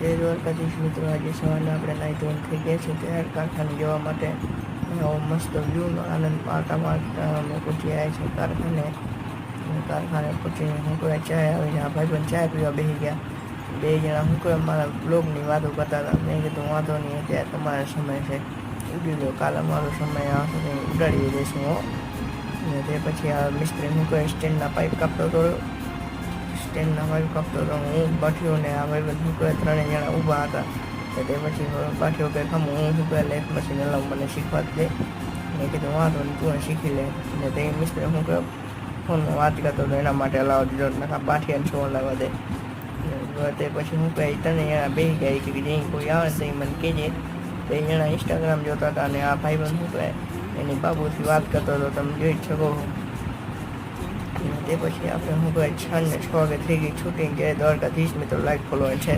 જય દ્વારકાધીશ મિત્રો, આજે સવારના આપણે નાહી ધોઈને થઈ ગયા છે તૈયાર કારખાને જવા માટે. મસ્ત વ્યૂનો આનંદ માણતા માણતા અમે પહોંચી આવ્યા છે કારખાને પછી હું કોઈ ચાય આવીને આ ભાઈબંધ ચાય પીવા બેસી ગયા. બે જણા હું કોઈ મારા બ્લોગની વાતો કરતા હતા. મેં કીધું વાંધો નહીં, અત્યારે તમારો સમય છે, ઉડી લો, કાલે મારો સમય આવશે ઉડાડી દઈશું હો. અને તે પછી આ મિસ્ત્રી હું કોઈ સ્ટેન્ડના પાઇપ કાપતો હતો હું બાઠીઓ ને આ ભાઈબંધ હું કોઈ ત્રણેય જણા ઊભા હતા. તે પછી બાઠીઓ કંઈ ખમું હું કોઈ લેટ મશીન હલાવું, મને શીખવા જ દે. મેં કીધું વાંધો નહીં, તું શીખી લે. અને તે મિસ્ત્રી હું કોઈ ફોનમાં વાત કરતો હતો, એના માટે હલાવવા દીધો, નકા બાઠીયાને શું હલાવવા દે. તે પછી હું કહી ત્રણેય જણા બેસી ગયા કે જે કોઈ આવે તો એ મને કહેજે. તે જણા ઇન્સ્ટાગ્રામ જોતા હતા અને આ ભાઈબંધ હું કહે એની બાબુથી વાત કરતો હતો, તમે જોઈ જ શકો. તે પછી આપણે હું કહે 6:06 વાગે થઈ ગઈ શૂટિંગ. જય દ્વારકાધીશ મિત્રો, લાઈક ફોલો છે.